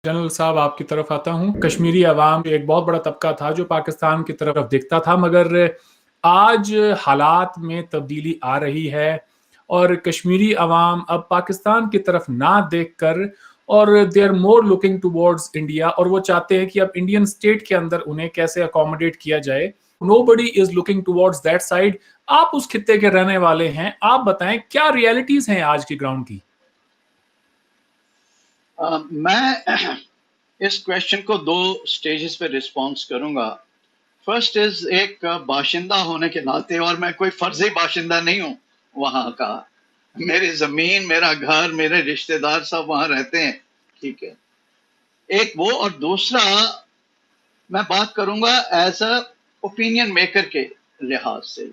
General साहब आपकी तरफ आता हूँ। कश्मीरी अवाम एक बहुत बड़ा तबका था जो पाकिस्तान की तरफ दिखता था, मगर आज हालात में तब्दीली आ रही है और कश्मीरी अवाम अब पाकिस्तान की तरफ ना देखकर और they are more looking towards India, और वो चाहते हैं कि अब इंडियन स्टेट के अंदर उन्हें कैसे अकोमोडेट किया जाए। Nobody is looking towards that side. आप उस खित्ते के रहने वाले हैं, आप बताएं क्या रियलिटीज हैं आज की ग्राउंड की। मैं इस क्वेश्चन को दो स्टेजेस पे रिस्पॉन्स करूंगा। फर्स्ट इज एक बाशिंदा होने के नाते, और मैं कोई फर्जी बाशिंदा नहीं हूं वहां का। मेरी जमीन, मेरा घर, मेरे रिश्तेदार सब वहां रहते हैं, ठीक है। एक वो, और दूसरा मैं बात करूंगा एज अ ओपिनियन मेकर के लिहाज से।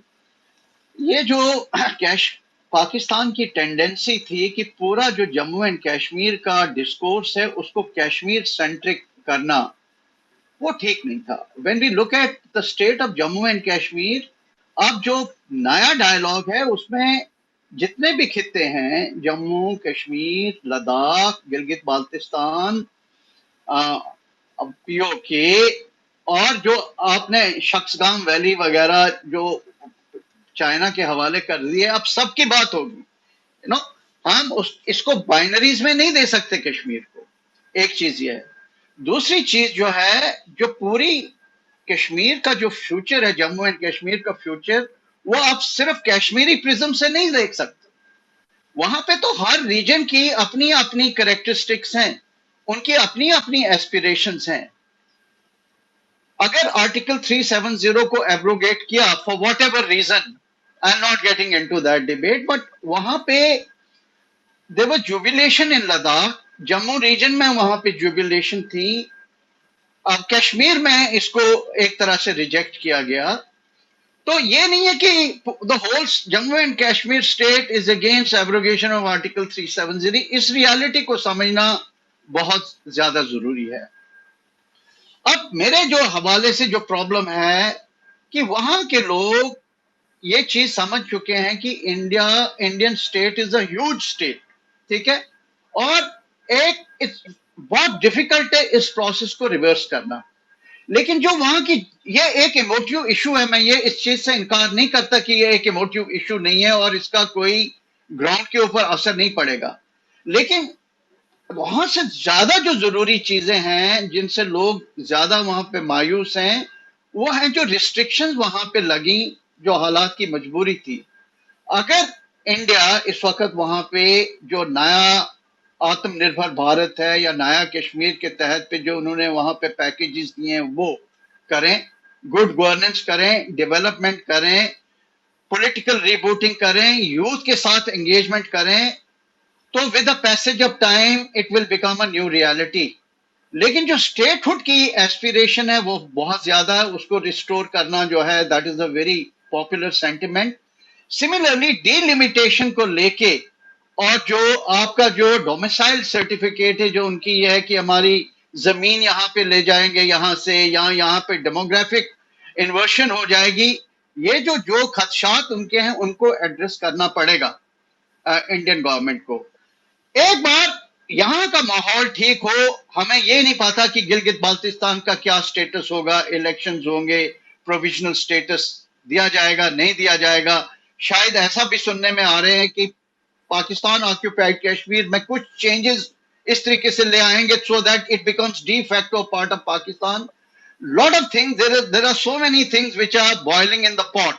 ये जो कैश पाकिस्तान की टेंडेंसी थी कि पूरा जो जम्मू एंड कश्मीर का डिस्कोर्स है उसको कश्मीर सेंट्रिक करना, वो ठीक नहीं था। When we look at the state of Jammu and Kashmir, अब जो नया डायलॉग है उसमें जितने भी खित्ते हैं, जम्मू कश्मीर, लद्दाख, गिलगित बाल्टिस्तान, पीओके, और जो आपने शख्सगाम वैली वगैरह जो चाइना के हवाले कर दिए, अब सबकी बात होगी। यू नो, हम इसको बाइनरीज में नहीं दे सकते कश्मीर को। एक चीज ये है। दूसरी चीज जो है, जो पूरी कश्मीर का जो फ्यूचर है, जम्मू एंड कश्मीर का फ्यूचर, वो आप सिर्फ कश्मीरी प्रिज्म से नहीं देख सकते। वहां पे तो हर रीजन की अपनी अपनी कैरेक्टरिस्टिक्स हैं, उनकी अपनी अपनी एस्पिरेशंस हैं। अगर आर्टिकल 370 को एब्रोगेट किया for whatever reason, I am not getting into that debate, but वहां पे there was jubilation in Ladakh, Jammu region में वहां पे जुबिलेशन थी। अब कश्मीर में इसको एक तरह से रिजेक्ट किया गया। तो ये नहीं है कि the whole Jammu and Kashmir state is against abrogation of article 370। इस रियलिटी को समझना बहुत ज्यादा जरूरी है। अब मेरे जो हवाले से जो प्रॉब्लम है कि वहां के लोग ये चीज समझ चुके हैं कि Indian state is a huge state, ठीक है। और एक बहुत डिफिकल्ट है इस प्रोसेस को रिवर्स करना। लेकिन जो वहां की, ये एक इमोटिव इशू है, मैं ये इस चीज से इनकार नहीं करता कि ये एक इमोटिव इशू नहीं है और इसका कोई ग्राउंड के ऊपर असर नहीं पड़ेगा। लेकिन वहां से ज्यादा जो जरूरी चीजें हैं, जिनसे लोग ज्यादा वहां पे मायूस हैं, वो है जो रिस्ट्रिक्शंस वहां पे लगी, जो हालात की मजबूरी थी। अगर इंडिया इस वक्त वहां पे जो नया आत्मनिर्भर भारत है या नया कश्मीर के तहत पे जो उन्होंने वहां पे पैकेजेस दिए हैं वो करें, गुड गवर्नेंस करें, डेवलपमेंट करें, पॉलिटिकल रीबूटिंग करें, यूथ के साथ एंगेजमेंट करें, तो with the passage of time it will become a new reality. लेकिन जो स्टेटहुड की एस्पिरेशन है वो बहुत ज्यादा है, उसको रिस्टोर करना जो है, that is a very popular sentiment. Similarly delimitation को लेके, और जो आपका जो डोमिसाइल सर्टिफिकेट है, जो उनकी यह है कि हमारी जमीन यहाँ पे ले जाएंगे, यहाँ से यहाँ पे डेमोग्राफिक इन्वर्शन हो जाएगी, ये जो जो खदशात उनके हैं उनको एड्रेस करना पड़ेगा इंडियन गवर्नमेंट को। एक बार यहाँ का माहौल ठीक हो, हमें ये नहीं पता कि गिलगित बाल्टिस्तान का क्या स्टेटस होगा, इलेक्शंस होंगे, प्रोविजनल स्टेटस दिया जाएगा, नहीं दिया जाएगा। शायद ऐसा भी सुनने में आ रहे हैं कि पाकिस्तान ऑक्यूपाइड कश्मीर में कुछ चेंजेस इस तरीके से ले आएंगे so that it becomes de facto part of Pakistan. Lot of things, there are so many things which are boiling in the pot.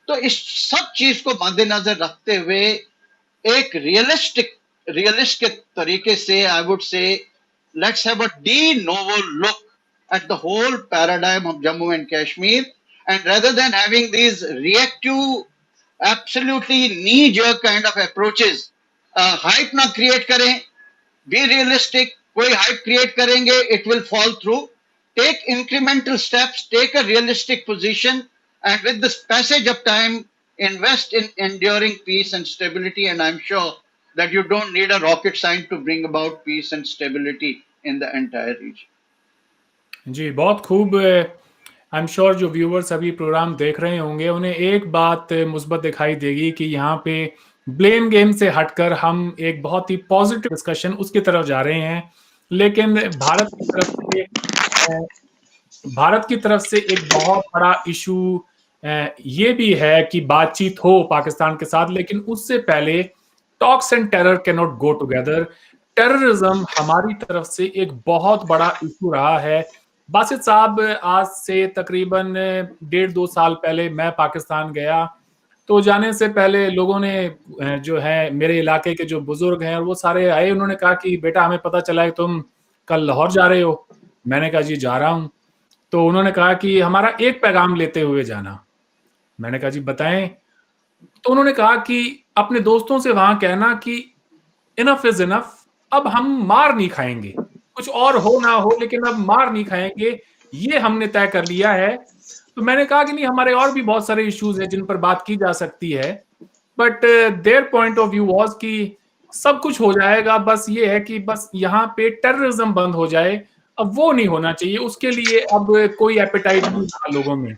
तो इस सब चीज को मद्देनजर रखते हुए एक रियलिस्टिक तरीके से I would say let's have a de novo look at the whole paradigm of Jammu and Kashmir, and rather than having these reactive, absolutely knee-jerk kind of approaches, hype ना create करें, be realistic. कोई hype create करेंगे, it will fall through. Take incremental steps, take a realistic position, and with this passage of time, invest in enduring peace and stability. And I'm sure that you don't need a rocket science to bring about peace and stability in the entire region. जी, बहुत खूब। I am sure जो viewers अभी programme देख रहे होंगे उन्हें एक बात मुस्बत दिखाई देगी कि यहाँ पे ब्लेम गेम से हटकर हम एक बहुत ही पॉजिटिव डिस्कशन उसकी तरफ जा रहे हैं। लेकिन अ, भारत की तरफ से एक बहुत बड़ा इशू ये भी है कि बातचीत हो पाकिस्तान के साथ, लेकिन उससे पहले talks and terror can not go together. Terrorism हमारी तरफ से एक बहुत बड़ा इशू रहा है। बासित साहब, आज से तकरीबन 1.5-2 साल पहले मैं पाकिस्तान गया, तो जाने से पहले लोगों ने जो है मेरे इलाके के जो बुजुर्ग हैं वो सारे आए, उन्होंने कहा कि बेटा हमें पता चला है तुम कल लाहौर जा रहे हो। मैंने कहा जी जा रहा हूँ। तो उन्होंने कहा कि हमारा एक पैगाम लेते हुए जाना। मैंने कहा जी बताएं। तो उन्होंने कहा कि अपने दोस्तों से वहां कहना कि इनफ इज इनफ, अब हम मार नहीं खाएंगे, कुछ और हो ना हो लेकिन अब मार नहीं खाएंगे, ये हमने तय कर लिया है। तो मैंने कहा कि नहीं, हमारे और भी बहुत सारे इश्यूज हैं जिन पर बात की जा सकती है, but their point of view was कि सब कुछ हो जाएगा, बस ये है कि बस यहाँ पे टेररिज्म बंद हो जाए। अब वो नहीं होना चाहिए, उसके लिए अब कोई एपेटाइट नहीं था लोगों में।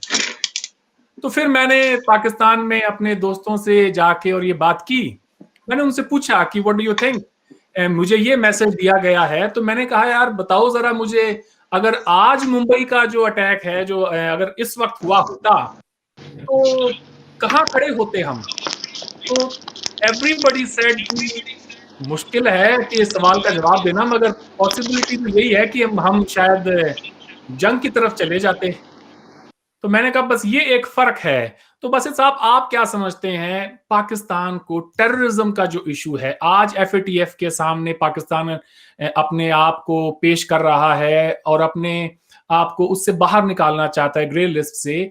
तो फिर मैंने पाकिस्तान में अपने दोस्तों से जाके और ये बात की। मैंने उनसे पूछा कि व्हाट डू यू थिंक, मुझे ये मैसेज दिया गया है। तो मैंने कहा यार बताओ जरा मुझे, अगर आज मुंबई का जो अटैक है जो अगर इस वक्त हुआ होता तो कहाँ खड़े होते हम। तो एवरीबडी सेड कि मुश्किल है कि इस सवाल का जवाब देना, मगर पॉसिबिलिटी तो यही है कि हम शायद जंग की तरफ चले जाते। तो मैंने कहा बस ये एक फर्क है। तो बसित साहब, आप क्या समझते हैं पाकिस्तान को टेररिज्म का जो इशू है, आज एफएटीएफ के सामने पाकिस्तान अपने आप को पेश कर रहा है और अपने आप को उससे बाहर निकालना चाहता है ग्रे लिस्ट से।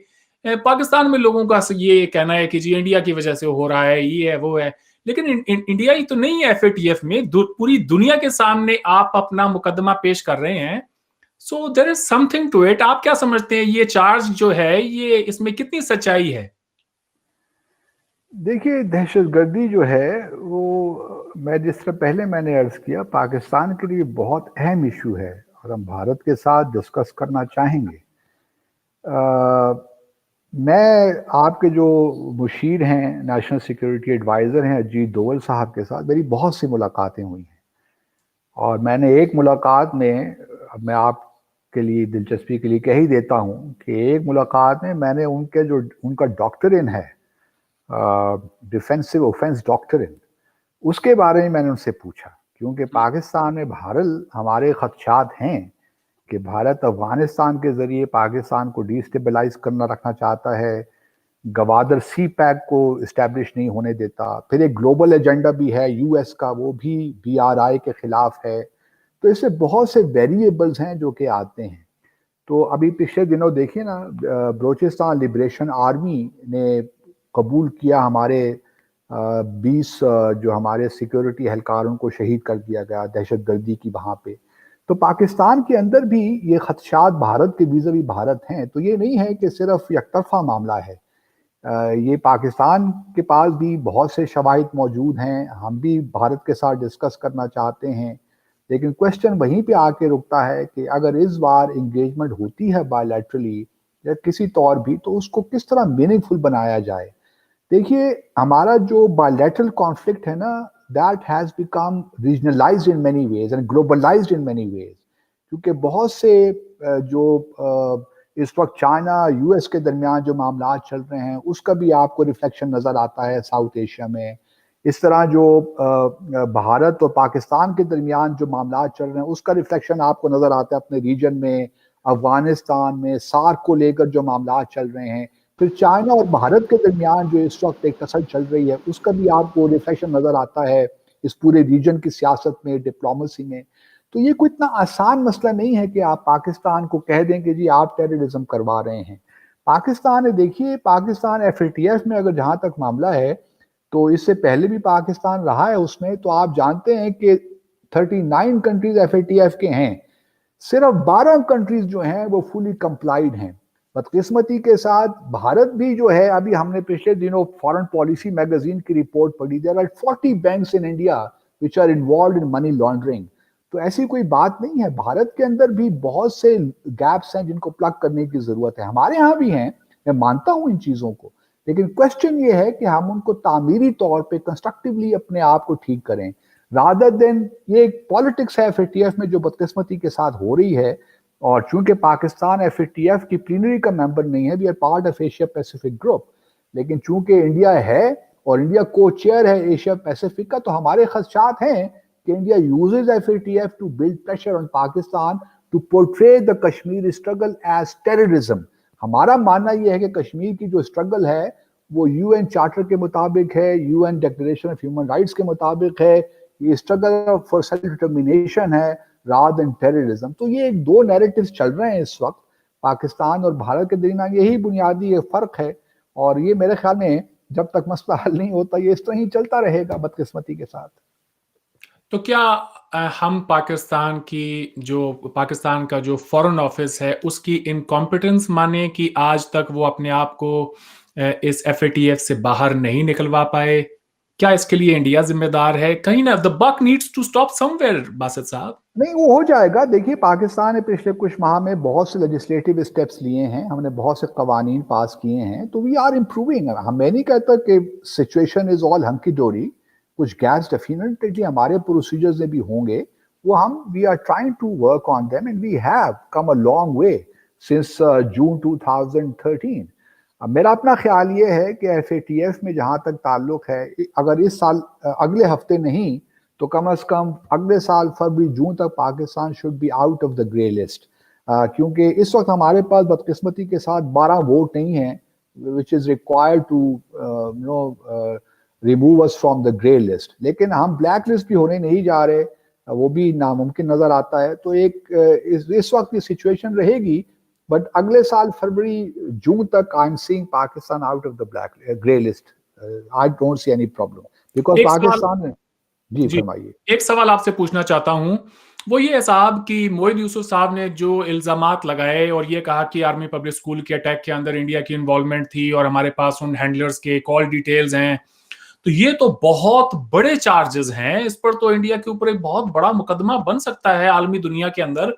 पाकिस्तान में लोगों का ये कहना है कि जी इंडिया की वजह से हो रहा है, ये है वो है, लेकिन इंडिया ही तो नहीं है एफएटीएफ में, पूरी दुनिया के सामने आप अपना मुकदमा पेश कर रहे हैं। So there is something to it. आप क्या समझते हैं ये चार्ज जो है, ये इसमें कितनी सच्चाई है? देखिए, दहशतगर्दी जो है वो मैं जिस तरह पहले मैंने अर्ज किया, पाकिस्तान के लिए बहुत अहम इशू है और हम भारत के साथ डिस्कस करना चाहेंगे। मैं आपके जो मुशीर हैं, नेशनल सिक्योरिटी एडवाइज़र हैं अजीत डोवल साहब के साथ मेरी बहुत सी मुलाकातें हुई हैं और मैंने एक मुलाकात में, अब मैं आपके लिए दिलचस्पी के लिए कह ही देता हूं कि एक मुलाकात में मैंने उनका डॉक्टरिन है, डिफेंसिव ऑफेंस डॉक्टरिन, उसके बारे में मैंने उनसे पूछा, क्योंकि पाकिस्तान में भारत हमारे खदशात हैं कि भारत अफगानिस्तान के ज़रिए पाकिस्तान को डिस्टेबलाइज करना रखना चाहता है, गवादर सी पैक को इस्टेब्लिश नहीं होने देता, फिर एक ग्लोबल एजेंडा भी है यूएस का, वो भी BRI के खिलाफ है। तो इससे बहुत से वेरिएबल्स हैं जो कि आते हैं। तो अभी पिछले दिनों देखिए ना, बलोचिस्तान लिबरेशन आर्मी ने कबूल किया हमारे 20 जो हमारे सिक्योरिटी एहलकारों को शहीद कर दिया गया दहशतगर्दी की वहाँ पे। तो पाकिस्तान के अंदर भी ये खदशात भारत के वीज़ावी भारत हैं। तो ये नहीं है कि सिर्फ एकतरफा मामला है, ये पाकिस्तान के पास भी बहुत से शवाहिद मौजूद हैं, हम भी भारत के साथ डिस्कस करना चाहते हैं। लेकिन क्वेश्चन वहीं पे आके रुकता है कि अगर इस बार इंगेजमेंट होती है बायलैटरली या किसी तौर भी, तो उसको किस तरह मीनिंगफुल बनाया जाए। देखिए, हमारा जो बायलैटरल कॉन्फ्लिक्ट है ना, that has become regionalised in many ways and globalised in many ways, क्योंकि बहुत से जो इस वक्त चाइना यूएस के दरमियान जो मामला चल रहे हैं उसका भी आपको रिफ्लेक्शन नज़र आता है साउथ एशिया में। इस तरह जो भारत और पाकिस्तान के दरमियान जो मामला चल रहे हैं उसका रिफ्लेक्शन आपको नज़र आता है अपने रीजन में, अफगानिस्तान में सार्क को लेकर जो मामला चल रहे हैं, फिर चाइना और भारत के दरमियान जो इस वक्त एक कसर चल रही है उसका भी आपको रिफ्लेक्शन नज़र आता है इस पूरे रीजन की सियासत में, डिप्लोमेसी में। तो ये कोई इतना आसान मसला नहीं है कि आप पाकिस्तान को कह दें कि जी आप टेररिज्म करवा रहे हैं। पाकिस्तान है, देखिए पाकिस्तान एफएटीएफ में अगर जहां तक मामला है, तो इससे पहले भी पाकिस्तान रहा है उसमें, तो आप जानते हैं कि 39 कंट्रीज एफएटीएफ के हैं, सिर्फ 12 कंट्रीज जो हैं वो फुली कंप्लाइड हैं। बदकिस्मती के साथ भारत भी जो है, अभी हमने पिछले दिनों फॉरेन पॉलिसी मैगजीन की रिपोर्ट पढ़ी, there are 40 banks in India which are involve in money laundering. तो ऐसी कोई बात नहीं है, भारत के अंदर भी बहुत से गैप्स हैं जिनको प्लग करने की जरूरत है, हमारे यहाँ भी हैं, मैं मानता हूं इन चीजों को। लेकिन क्वेश्चन ये है कि हम उनको तामीरी तौर पे कंस्ट्रक्टिवली अपने आप को ठीक करें। रादर देन ये एक पॉलिटिक्स है FATF में जो बदकिस्मती के साथ हो रही है। और चूंकि पाकिस्तान FATF की प्लीनरी का मेंबर नहीं है, we are part of Asia Pacific group, लेकिन चूंकि इंडिया है और इंडिया को चेयर है एशिया पैसिफिक का, तो हमारे खदशात हैं कि India uses FATF to build pressure on Pakistan to portray the Kashmir struggle as terrorism. हमारा मानना यह है कि कश्मीर की जो स्ट्रगल है वो UN चार्टर के मुताबिक है, UN declaration of human rights के मुताबिक है, ये स्ट्रगल फॉर सेल्फ डिटर्मिनेशन है रादर देन टेररिज्म। तो ये दो नैरेटिव्स चल रहे हैं इस वक्त पाकिस्तान और भारत के दरमियान, यही बुनियादी फर्क है। और ये मेरे ख्याल में जब तक मसला हल नहीं होता ये इस तरह ही चलता रहेगा बदकिस्मती के साथ। तो क्या हम पाकिस्तान का जो फॉरेन ऑफिस है उसकी इनकॉम्पिटेंस माने कि आज तक वो अपने आप को इस FATF से बाहर नहीं निकलवा पाए? क्या इसके लिए इंडिया जिम्मेदार है? कहीं ना the buck needs to stop somewhere, Basit sahab. नहीं, वो हो जाएगा। देखिए, पाकिस्तान ने पिछले कुछ माह में बहुत से लेजिस्लेटिव स्टेप्स लिए हैं, हमने बहुत से कवानीन पास किए हैं, तो वी आर इम्प्रूविंग। मैं नहीं कहता कि सिचुएशन इज ऑल हंकी डोरी, कुछ गैप्स डेफिनेटली हमारे प्रोसीजर्स में भी होंगे, वो हम we are trying to work on them and we have come a long way since June 2013। अब मेरा अपना ख्याल ये है कि FATF में जहां तक ताल्लुक है, अगर इस साल अगले हफ्ते नहीं तो कम से कम अगले साल फरवरी जून तक Pakistan should be out of the grey list, क्योंकि इस वक्त हमारे पास बदकिस्मती के साथ 12 वोट नहीं है which is required to remove us from the grey list. लेकिन हम ब्लैक लिस्ट भी होने नहीं जा रहे, वो भी नामुमकिन नजर आता है। तो एक इस वक्त की सिचुएशन रहेगी, बट अगले साल फरवरी जून तक I am seeing Pakistan out of the grey list. I don't see any problem because Pakistan. जी फरमाइए। एक सवाल आपसे पूछना चाहता हूं, वो ये है साहब कि मोहिद यूसुफ साहब ने जो इल्जामात लगाए और ये कहा कि आर्मी पब्लिक स्कूल के अटैक के अंदर इंडिया की इन्वॉल्वमेंट थी और हमारे पास उन हैंडलर्स के कॉल डिटेल्स हैं, तो ये तो बहुत बड़े चार्जेस हैं। इस पर तो इंडिया के ऊपर एक बहुत बड़ा मुकदमा बन सकता है आलमी दुनिया के अंदर।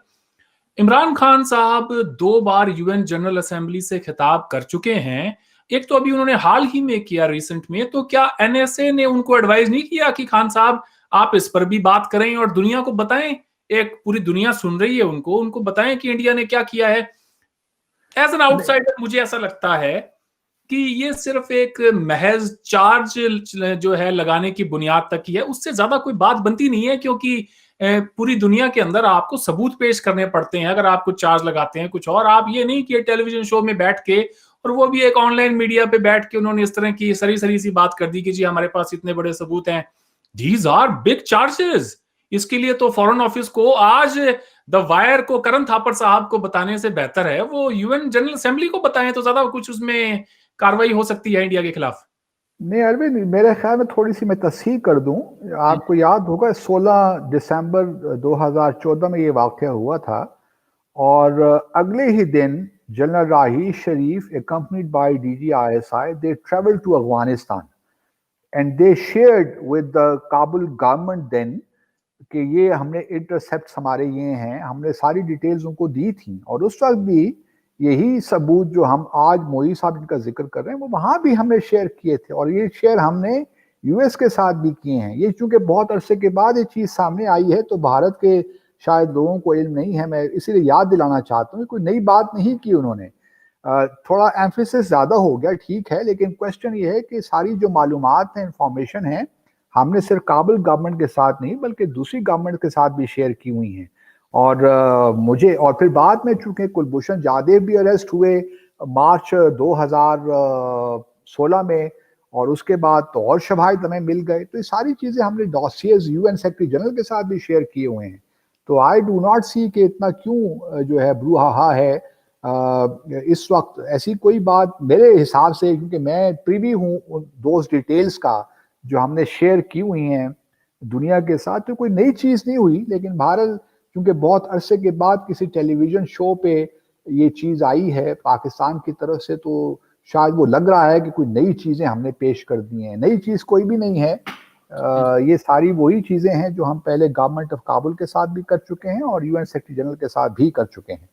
इमरान खान साहब 2 बार UN जनरल असेंबली से खिताब कर चुके हैं, एक तो अभी उन्होंने हाल ही में किया रिसेंट में, तो क्या NSA ने उनको एडवाइस नहीं किया कि खान साहब आप इस पर भी बात करें और दुनिया को बताएं? एक पूरी दुनिया सुन रही है, उनको बताएं कि इंडिया ने क्या किया है। एज एन आउटसाइडर मुझे ऐसा लगता है कि ये सिर्फ एक महज चार्ज जो है लगाने की बुनियाद तक ही है, उससे ज्यादा कोई बात बनती नहीं है, क्योंकि पूरी दुनिया के अंदर आपको सबूत पेश करने पड़ते हैं अगर आप कुछ चार्ज लगाते हैं कुछ और। आप ये नहीं कि टेलीविजन शो में बैठ के, और वो भी एक ऑनलाइन मीडिया पे बैठ के उन्होंने इस तरह की सरी सी बात कर दी कि जी हमारे पास इतने बड़े सबूत हैं। These are big charges. इसके लिए तो फॉरेन ऑफिस को आज द वायर को, करण थापर साहब को बताने से बेहतर है वो UN जनरल असेंबली को बताएं, तो ज्यादा कुछ उसमें कार्रवाई हो सकती है इंडिया के खिलाफ। नहीं अरविंद, मेरे ख्याल में थोड़ी सी मैं तस्हीह कर दूं। आपको याद होगा 16 दिसंबर 2014 में ये वाक़या हुआ था, और अगले ही दिन general Raheel Sharif accompanied by DG ISI they traveled to Afghanistan and they shared with the Kabul government then कि ये हमने इंटरसेप्ट हमारे ये हैं, हमने सारी डिटेल्स उनको दी थी। और उस वक्त भी यही सबूत जो हम आज मोदी साहब जिनका जिक्र कर रहे हैं वो वहां भी हमने शेयर किए थे, और ये शेयर हमने US के साथ भी किए हैं। ये चूंकि बहुत अरसे के बाद ये चीज़ सामने आई है तो भारत के शायद लोगों को इल्म नहीं है, मैं इसीलिए याद दिलाना चाहता हूँ। कोई नई बात नहीं की उन्होंने, थोड़ा एम्फेसिस ज़्यादा हो गया, ठीक है, लेकिन क्वेश्चन ये है कि सारी जो मालूमात हैं, इंफॉर्मेशन है, हमने सिर्फ काबुल गवर्नमेंट के साथ नहीं बल्कि दूसरी गवर्नमेंट के साथ भी शेयर की हुई हैं। और मुझे, और फिर बाद में चूंकि कुलभूषण जादेव भी अरेस्ट हुए मार्च 2016 में, और उसके बाद तो और शवाहिद हमें मिल गए, तो ये सारी चीज़ें हमने डॉसियर्स UN सेक्रेटरी जनरल के साथ भी शेयर किए हुए हैं। तो आई डू नॉट सी कि इतना क्यों जो है ब्रूहाहा है इस वक्त। ऐसी कोई बात मेरे हिसाब से, क्योंकि मैं प्रीवी हूँ दोस्त डिटेल्स का जो हमने शेयर की हुई हैं दुनिया के साथ, तो कोई नई चीज़ नहीं हुई। लेकिन बहरहाल क्योंकि बहुत अरसे के बाद किसी टेलीविज़न शो पे ये चीज़ आई है पाकिस्तान की तरफ से, तो शायद वो लग रहा है कि कोई नई चीज़ें हमने पेश कर दी हैं। नई चीज़ कोई भी नहीं है, ये सारी वही चीज़ें हैं जो हम पहले गवर्नमेंट ऑफ काबुल के साथ भी कर चुके हैं और UN सेक्रेटरी जनरल के साथ भी कर चुके हैं।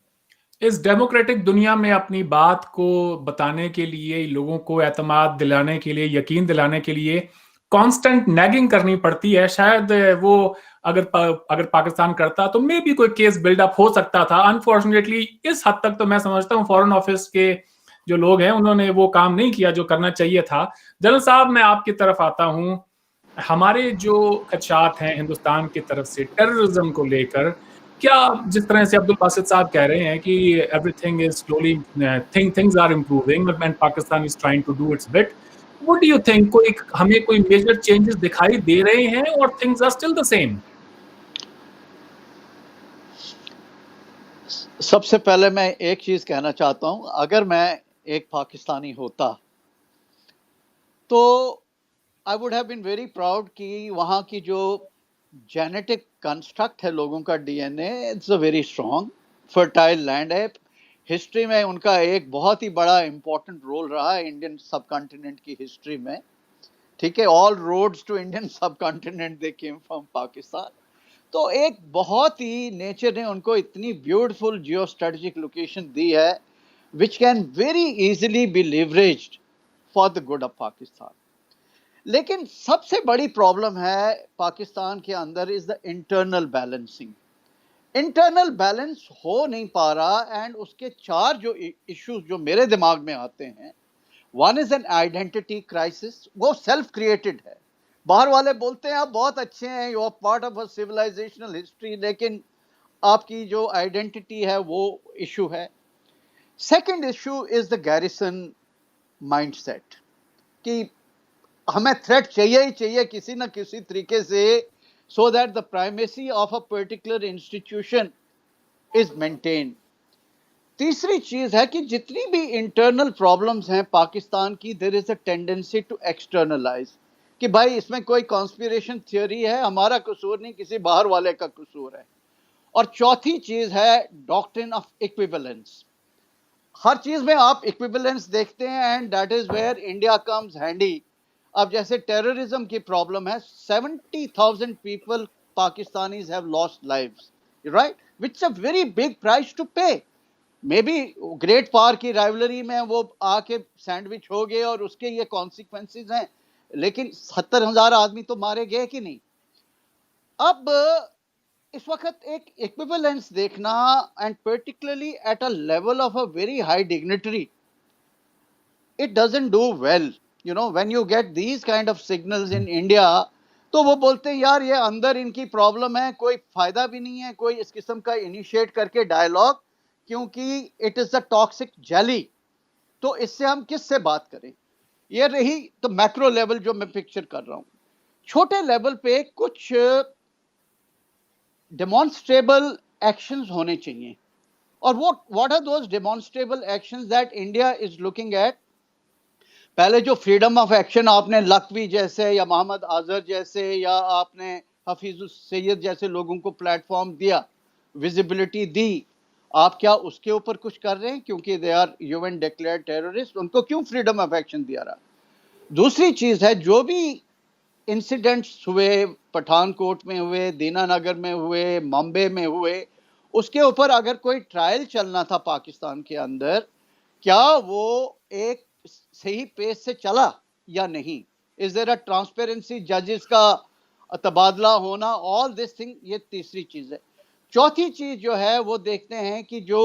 इस डेमोक्रेटिक दुनिया में अपनी बात को बताने के लिए, लोगों को एतमाद दिलाने के लिए, यकीन दिलाने के लिए कांस्टेंट नैगिंग करनी पड़ती है। शायद वो अगर पाकिस्तान करता तो मे बी कोई केस बिल्डअप हो सकता था। अनफॉर्चुनेटली इस हद तक तो मैं समझता हूँ फॉरेन ऑफिस के जो लोग हैं उन्होंने वो काम नहीं किया जो करना चाहिए था। जनरल साहब, मैं आपकी तरफ आता हूँ। हमारे जो खदशात हैं हिंदुस्तान की तरफ से टेररिज्म को लेकर, क्या जिस तरह से अब्दुल बासित साहब कह रहे हैं कि everything is slowly things are improving and Pakistan is trying to do its bit, what do you think? कोई हमें कोई मेजर चेंजेस दिखाई दे रहे हैं और things are still the same? सबसे पहले मैं एक चीज कहना चाहता हूं, अगर मैं एक पाकिस्तानी होता तो I would have been very proud कि वहां की जो जेनेटिक कंस्ट्रक्ट है लोगों का, DNA, it's a very strong fertile land है। हिस्ट्री में उनका एक बहुत ही बड़ा इंपॉर्टेंट रोल रहा है इंडियन सब कॉन्टिनेंट की हिस्ट्री में। ठीक है, ऑल रोड्स टू इंडियन सब continent they came from Pakistan. तो एक बहुत ही नेचर ने उनको इतनी ब्यूटीफुल जियो स्ट्रेटेजिक लोकेशन दी है which can very easily B leveraged for the good of Pakistan. लेकिन सबसे बड़ी प्रॉब्लम है पाकिस्तान के अंदर is the internal balancing. Internal balance हो नहीं पा रहा एंड उसके चार जो इश्यूज जो मेरे दिमाग में आते हैं, one is an identity crisis. वो सेल्फ क्रिएटेड है। बाहर वाले बोलते हैं आप बहुत अच्छे हैं, you are part of a civilizational history, लेकिन आपकी जो आइडेंटिटी है वो इशू है। Second issue is the garrison mindset कि हमें थ्रेट चाहिए ही चाहिए किसी ना किसी तरीके से, so that the primacy of a particular institution is maintain. तीसरी चीज है कि जितनी भी इंटरनल प्रॉब्लम्स हैं पाकिस्तान की, there is a tendency to externalize कि भाई इसमें कोई कॉन्स्पिरेशन थियोरी है, हमारा कसूर नहीं, किसी बाहर वाले का कसूर है। और चौथी चीज है डॉक्ट्रिन ऑफ इक्विवेलेंस। हर चीज में आप इक्विवेलेंस देखते हैं and that is where India comes handy. अब जैसे टेररिज्म की प्रॉब्लम है, 70,000 people Pakistanis have lost lives, right, which is a very big price to pay. May be great पार की राइवलरी में वो आके सैंडविच हो गए और उसके ये कॉन्सिक्वेंसेस हैं, लेकिन 70,000 आदमी तो मारे गए कि नहीं। अब इस वक्त एक इक्विवेलेंस देखना and particularly at a level of a very high dignitary, it doesn't do well. You know, when you get these kind of signals in India, तो वो बोलते हैं यार ये अंदर इनकी प्रॉब्लम है, कोई फायदा भी नहीं है कोई इस किस्म का इनिशिएट करके डायलॉग, क्योंकि it is a toxic jelly. तो इससे हम किससे बात करें? ये रही तो मैक्रो लेवल जो मैं पिक्चर कर रहा हूं। छोटे लेवल पे कुछ डेमोन्स्ट्रेबल एक्शंस होने चाहिए। और what are those demonstrable actions that India is looking at? पहले जो फ्रीडम ऑफ एक्शन आपने लखवी जैसे या मोहम्मद आजहर जैसे या आपने हफीजुल सैयद जैसे लोगों को प्लेटफॉर्म दिया, विजिबिलिटी दी, आप क्या उसके ऊपर कुछ कर रहे हैं? क्योंकि they are UN declared terrorist, उनको क्यों फ्रीडम ऑफ एक्शन दिया रहा? दूसरी चीज है, जो भी इंसिडेंट्स हुए, पठानकोट में हुए, दीनानगर में हुए, मुंबई में हुए, उसके ऊपर अगर कोई ट्रायल चलना था पाकिस्तान के अंदर, क्या वो एक सही पेस से चला या नहीं? इज देयर अ ट्रांसपेरेंसी, जजेस का तबादला होना, ऑल दिस थिंग, ये तीसरी चीज है। चौथी चीज जो है वो देखते हैं कि जो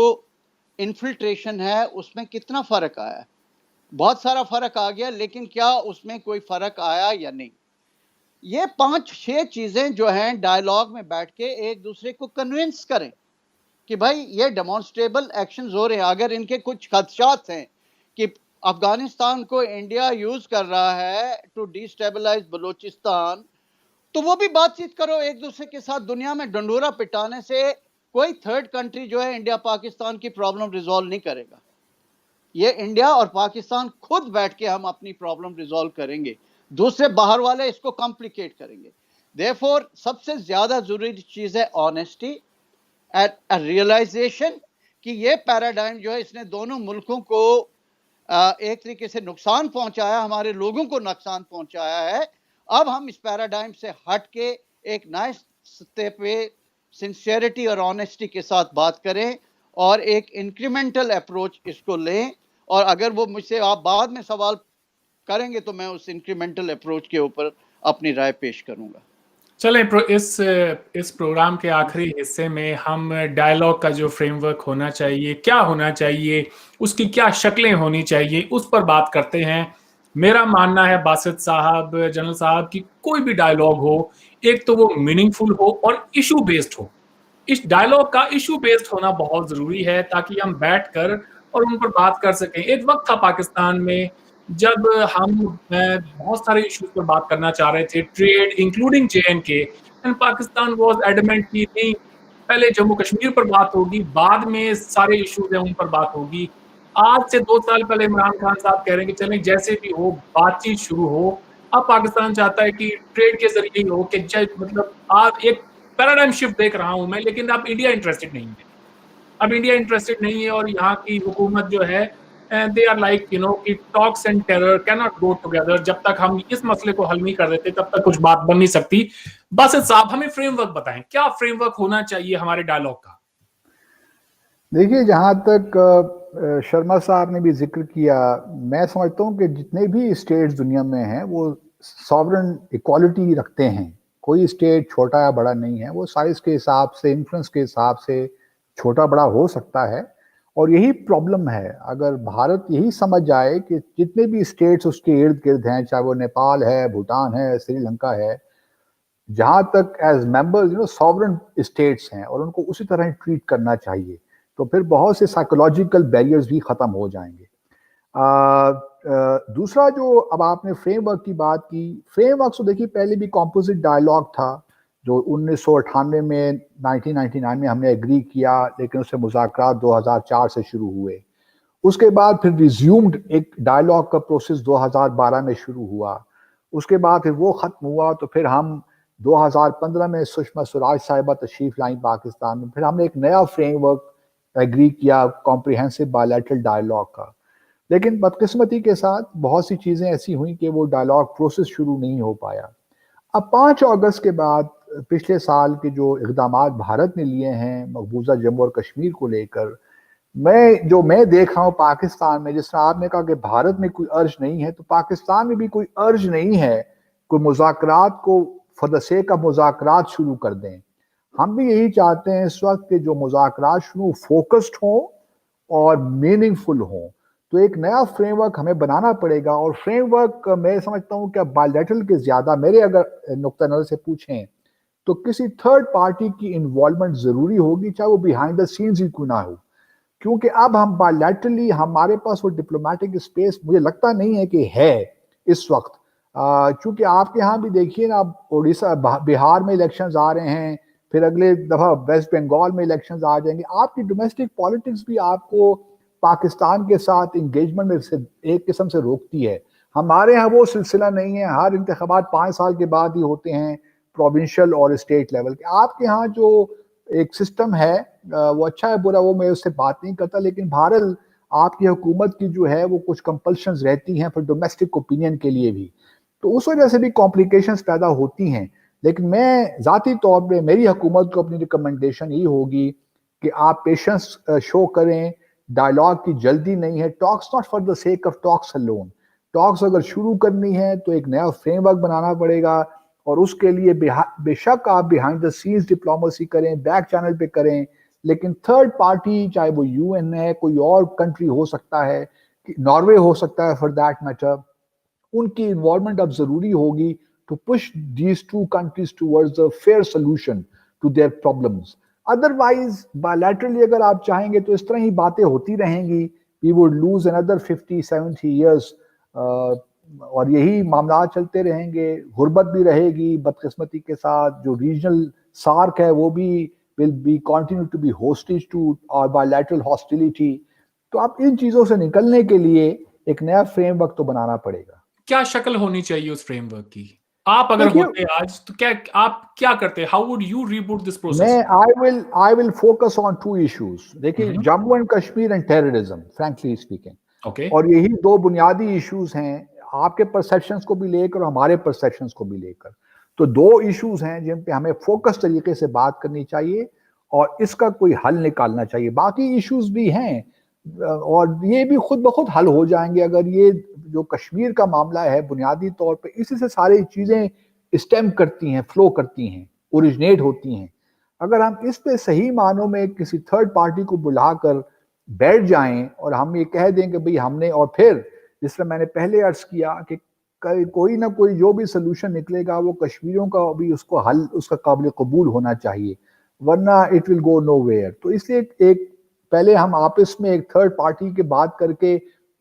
इन्फिल्ट्रेशन है उसमें कितना फर्क आया है। बहुत सारा फर्क आ गया, लेकिन क्या उसमें कोई फर्क आया या नहीं? ये 5-6 चीजें जो हैं डायलॉग में बैठ के एक दूसरे को कन्विंस करें कि भाई ये डेमोन्स्ट्रेबल एक्शंस हो रहे हैं। अगर इनके कुछ खदशात हैं कि अफगानिस्तान को इंडिया यूज कर रहा है टू डिस्टेबलाइज बलूचिस्तान, तो वो भी बातचीत करो एक दूसरे के साथ। दुनिया में डंडोरा पिटाने से कोई थर्ड कंट्री जो है इंडिया पाकिस्तान की प्रॉब्लम रिजॉल्व नहीं करेगा। ये इंडिया और पाकिस्तान खुद बैठ के हम अपनी प्रॉब्लम रिजॉल्व करेंगे, दूसरे बाहर वाले इसको कॉम्प्लिकेट करेंगे। देयरफॉर सबसे ज्यादा जरूरी चीज है ऑनेस्टी एट अ रियलाइजेशन कि ये पैराडाइम जो है इसने दोनों मुल्कों को एक तरीके से नुकसान पहुंचाया, हमारे लोगों को नुकसान पहुंचाया है। अब हम इस पैराडाइम से हट के एक नए सतह पे सिंसियरिटी और ऑनेस्टी के साथ बात करें और एक इंक्रीमेंटल अप्रोच इसको लें। और अगर वो मुझसे आप बाद में सवाल करेंगे तो मैं उस इंक्रीमेंटल अप्रोच के ऊपर अपनी राय पेश करूंगा। चलें इस प्रोग्राम के आखिरी हिस्से में हम डायलॉग का जो फ्रेमवर्क होना चाहिए, क्या होना चाहिए, उसकी क्या शक्लें होनी चाहिए, उस पर बात करते हैं। मेरा मानना है बासित साहब, जनरल साहब, कि कोई भी डायलॉग हो, एक तो वो मीनिंगफुल हो और इशू बेस्ड हो। इस डायलॉग का इशू बेस्ड होना बहुत ज़रूरी है ताकि हम बैठकर और उन पर बात कर सकें। एक वक़्त था पाकिस्तान में जब हम बहुत सारे इश्यूज़ पर बात करना चाह रहे थे, trade including J and K, and Pakistan was adamant कि नहीं, पहले जम्मू कश्मीर पर बात होगी, बाद में सारे इश्यूज़ हैं उन पर बात होगी। आज से 2 साल पहले इमरान खान साहब कह रहे हैं कि चलें जैसे भी हो, बातचीत शुरू हो। अब पाकिस्तान चाहता है कि ट्रेड के ज़रिए ही हो, कि मतलब आज एक पैराडाइम शिफ्ट देख रहा हूं मैं, लेकिन अब इंडिया इंटरेस्टेड नहीं है। अब इंडिया इंटरेस्टेड नहीं है और यहाँ की हुकूमत जो है, दे आर लाइक कि talks and terror can not go together. जब तक हम इस मसले को हल नहीं कर देते तब तक कुछ बात बन नहीं सकती। बासित साहब, हमें फ्रेमवर्क बताएं, क्या फ्रेमवर्क होना चाहिए हमारे डायलॉग का? देखिए, जहाँ तक शर्मा साहब ने भी जिक्र किया, मैं समझता हूँ कि जितने भी स्टेट्स दुनिया में हैं वो सॉवरेन इक्वालिटी रखते हैं। कोई स्टेट छोटा या बड़ा नहीं है, वो साइज के हिसाब से, इन्फ्लुएंस के हिसाब से छोटा बड़ा हो सकता है। और यही प्रॉब्लम है। अगर भारत यही समझ जाए कि जितने भी स्टेट्स उसके इर्द गिर्द हैं, चाहे वो नेपाल है, भूटान है, श्रीलंका है, जहाँ तक एज मेंबर्स सॉवरेन स्टेट्स हैं और उनको उसी तरह ट्रीट करना चाहिए, तो फिर बहुत से साइकोलॉजिकल बैरियर्स भी ख़त्म हो जाएंगे। दूसरा, जो अब आपने फ्रेमवर्क की बात की, फ्रेमवर्क तो देखिए पहले भी कॉम्पोजिट डायलॉग था जो 1998 में 1999 में हमने एग्री किया, लेकिन उससे मुज़ाकरात 2004 से शुरू हुए। उसके बाद फिर रिज्यूम्ड एक डायलॉग का प्रोसेस 2012 में शुरू हुआ। उसके बाद फिर वो ख़त्म हुआ तो फिर हम 2015 में सुषमा स्वराज साहिबा तशरीफ लाई पाकिस्तान में, फिर हमने एक नया फ्रेमवर्क एग्री किया कॉम्प्रिहेंसिव बायलैटरल डायलॉग का। लेकिन बदकिस्मती के साथ बहुत सी चीज़ें ऐसी हुई कि वो डायलॉग प्रोसेस शुरू नहीं हो पाया। अब 5 अगस्त के बाद पिछले साल के जो इक़दामात भारत ने लिए हैं मकबूजा जम्मू और कश्मीर को लेकर, मैं देख रहा हूँ पाकिस्तान में, जिस तरह आपने कहा कि भारत में कोई अर्ज नहीं है, तो पाकिस्तान में भी कोई अर्ज नहीं है कोई मुज़ाकरात को फॉर द सेक ऑफ मुज़ाकरात शुरू कर दें। हम भी यही चाहते हैं इस वक्त कि जो मुज़ाकरात शुरू फोकस्ड हों और मीनिंगफुल हों। तो एक नया फ्रेमवर्क हमें बनाना पड़ेगा, और फ्रेमवर्क मैं समझता हूँ कि बायलैटरल के ज़्यादा, मेरे अगर नुक्ता नज़र से पूछें तो किसी थर्ड पार्टी की इन्वॉल्वमेंट ज़रूरी होगी, चाहे वो बिहाइंड द सीन्स ही क्यों ना हो। क्योंकि अब हम बायलैटरली, हमारे पास वो डिप्लोमेटिक स्पेस मुझे लगता नहीं है कि है इस वक्त। चूंकि आपके यहाँ भी देखिए ना, अब उड़ीसा बिहार में इलेक्शंस आ रहे हैं, फिर अगले दफ़ा वेस्ट बंगाल में इलेक्शंस आ जाएंगे। आपकी डोमेस्टिक पॉलिटिक्स भी आपको पाकिस्तान के साथ इंगेजमेंट में से एक किस्म से रोकती है। हमारे यहाँ वो सिलसिला नहीं है, हर इंतखाबात 5 साल के बाद ही होते हैं, प्रोविंशियल और स्टेट लेवल के। आपके यहाँ जो एक सिस्टम है वो अच्छा है बुरा वो मैं उससे बात नहीं करता, लेकिन बहरहाल आपकी हुकूमत की जो है वो कुछ कंपल्शंस रहती हैं फिर डोमेस्टिक ओपिनियन के लिए भी, तो उस वजह से भी कॉम्प्लिकेशंस पैदा होती हैं। लेकिन मैं ज़ाती तौर पे मेरी हुकूमत को अपनी रिकमेंडेशन यही होगी कि आप पेशेंस शो करें, डायलॉग की जल्दी नहीं है, talks not for the sake of talks alone. Talks अगर शुरू करनी है तो एक नया फ्रेमवर्क बनाना पड़ेगा, और उसके लिए बेशक आप बिहाइंड द सीन्स डिप्लोमेसी करें, बैक चैनल पे करें, लेकिन थर्ड पार्टी, चाहे वो यूएन है, कोई और कंट्री हो सकता है, नॉर्वे हो सकता है फॉर दैट मैटर, उनकी इन्वॉल्वमेंट अब जरूरी होगी to push these two countries towards a fair solution to their problems. Otherwise bilaterally अगर आप चाहेंगे तो इस तरह ही बातें होती रहेंगी, we would lose another 50-70 years, और यही मामला चलते रहेंगे, गुर्बत भी रहेगी बदकिस्मती के साथ। जो रीजनल सार्क है वो भी will be continue to be hostage to our bilateral hostility. तो आप इन चीजों से निकलने के लिए एक नया फ्रेमवर्क तो बनाना पड़ेगा। क्या शक्ल होनी चाहिए उस फ्रेमवर्क की? आप अगर होते आज तो क्या आप क्या करते? How would you reboot this process? I will focus on 2 issues. देखिए, Jammu and Kashmir and terrorism, frankly speaking, okay, और यही 2 बुनियादी इश्यूज हैं, आपके परसेप्शंस को भी लेकर और हमारे परसेप्शंस को भी लेकर। तो 2 इश्यूज हैं जिन पे हमें फोकस तरीके से बात करनी चाहिए और इसका कोई हल निकालना चाहिए। बाकी इश्यूज भी हैं और ये भी खुद ब खुद हल हो जाएंगे। अगर ये जो कश्मीर का मामला है बुनियादी तौर पे इसी से सारी चीजें स्टेम करती हैं, फ्लो करती हैं, ओरिजिनेट होती हैं। अगर हम इस पे सही मानों में किसी थर्ड पार्टी को बुलाकर बैठ जाएं और हम ये कह दें कि भाई हमने, और फिर जिस तरह मैंने पहले अर्ज किया कि कोई ना कोई जो भी सोल्यूशन निकलेगा वो कश्मीरियों का भी उसको हल, उसका काबिल कबूल होना चाहिए, वरना it will go nowhere. तो इसलिए एक पहले हम आपस में एक थर्ड पार्टी के बात करके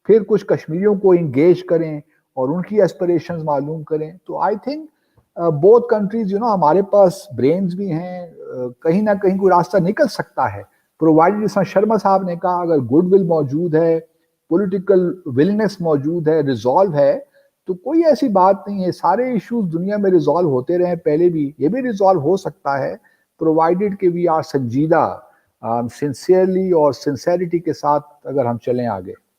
फिर कुछ कश्मीरियों को इंगेज करें और उनकी एस्पिरेशंस मालूम करें। तो I think both countries, you know, हमारे पास ब्रेन्स भी हैं, कहीं ना कहीं कोई रास्ता निकल सकता है, प्रोवाइडेड, जिस शर्मा साहब ने कहा, अगर गुडविल मौजूद है, पॉलिटिकल विलनेस मौजूद है, रिजॉल्व है, तो कोई ऐसी बात नहीं है। सारे इश्यूज दुनिया में रिजॉल्व होते रहे पहले भी, ये भी रिजॉल्व हो सकता है, प्रोवाइडेड कि वी आर संजीदा, सिंसियरली और सिंसेरिटी के साथ अगर हम चलें आगे।